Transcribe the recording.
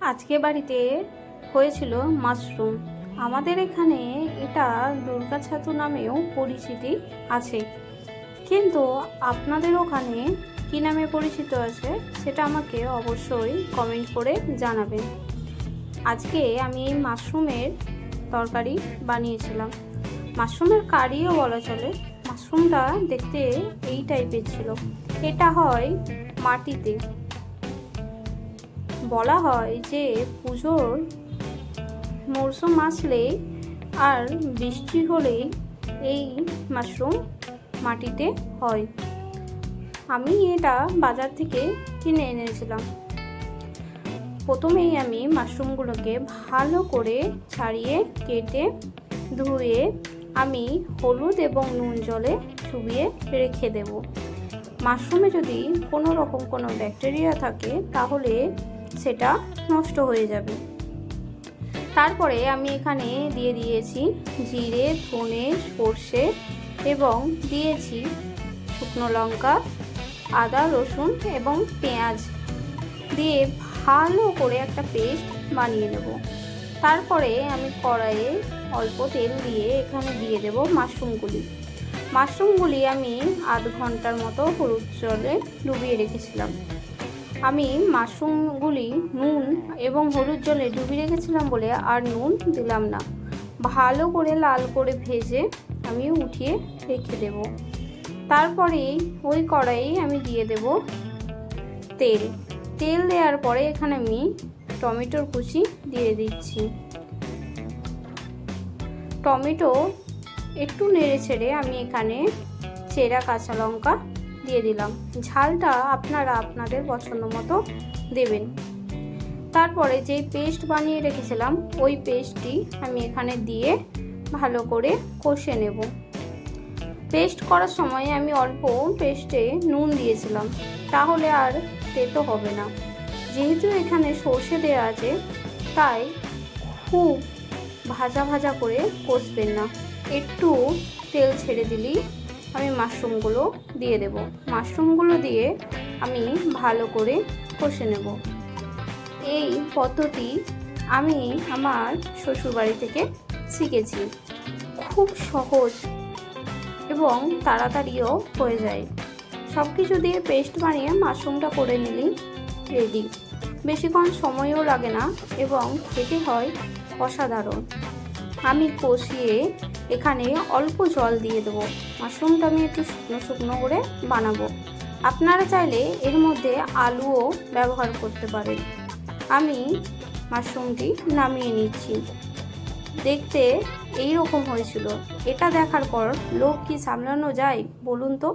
আজকে বাড়িতে হয়েছিল মাশরুম। আমাদের এখানে এটা দুর্গা ছাতু নামেও পরিচিতি আছে, কিন্তু আপনাদের ওখানে কী নামে পরিচিত আছে সেটা আমাকে অবশ্যই কমেন্ট করে জানাবেন। আজকে আমি এই মাশরুমের তরকারি বানিয়েছিলাম, মাশরুমের কারিও বলা চলে। মাশরুমটা দেখতে এই টাইপের ছিল। এটা হয় মাটিতে। বলা হয় যে পুজোর মরশুম আসলে আর বৃষ্টি হলেই এই মাশরুম মাটিতে হয়। আমি এটা বাজার থেকে কিনে এনেছিলাম। প্রথমেই আমি মাশরুমগুলোকে ভালো করে ছাড়িয়ে কেটে ধুয়ে আমি হলুদ এবং নুন জলে চুবিয়ে রেখে দেব। মাশরুমে যদি কোনো রকম কোনো ব্যাকটেরিয়া থাকে তাহলে সেটা নষ্ট হয়ে যাবে। তারপরে আমি এখানে দিয়ে দিয়েছি জিরে, ধনে, সর্ষে এবং দিয়েছি শুকনো লঙ্কা, আদা, রসুন এবং পেঁয়াজ দিয়ে ভালো করে একটা পেস্ট বানিয়ে নেব। তারপরে আমি কড়াইয়ে অল্প তেল দিয়ে এখানে দিয়ে দেব মাশরুমগুলি আমি আধ ঘন্টার মতো হলুদ জলে ডুবিয়ে রেখেছিলাম। আমি মাশরুমগুলি নুন এবং হলুদ জলে ডুবিয়ে রেখেছিলাম বলে আর নুন দিলাম না। ভালো করে লাল করে ভেজে আমি উঠিয়ে রেখে দেব। তারপরে ওই কড়াইয়ে আমি দিয়ে দেব তেল দেওয়ার পরে এখানে আমি টমেটোর কুচি দিয়ে দিচ্ছি। টমেটো একটু নেড়ে ছেড়ে আমি এখানে চেরা কাঁচা লঙ্কা দিয়ে দিলাম। ঝালটা আপনারা আপনাদের পছন্দ মতো দেবেন। তারপরে যে পেস্ট বানিয়ে রেখেছিলাম ওই পেস্টটি আমি এখানে দিয়ে ভালো করে কষে নেব। পেস্ট করার সময় আমি অল্প পেস্টে নুন দিয়েছিলাম, তাহলে আর তেতো হবে না। যেহেতু এখানে সর্ষে দেওয়া আছে তাই খুব ভাজা করে কষবেন না, একটু তেল ছেড়ে দিলেই আমি মাশরুমগুলো দিয়ে দেব। মাশরুমগুলো দিয়ে আমি ভালো করে কষে নেব। এই পদ্ধতি আমি আমার শ্বশুরবাড়ি থেকে শিখেছি। খুব সহজ এবং তাড়াতাড়িও হয়ে যায়। সব কিছু দিয়ে পেস্ট বানিয়ে মাশরুমটা করে নিলেই রেডি। বেশিক্ষণ সময়ও লাগে না এবং খেতে হয় অসাধারণ। আমি কষিয়ে এখানে অল্প জল দিয়ে দেবো। মাশরুমটা আমি একটু শুকনো করে বানাবো। আপনারা চাইলে এর মধ্যে আলুও ব্যবহার করতে পারেন। আমি মাশরুমটি নামিয়ে নিচ্ছি। দেখতে এই রকম হয়েছিল। এটা দেখার পর লোভ কি সামলানো যায় বলুন তো?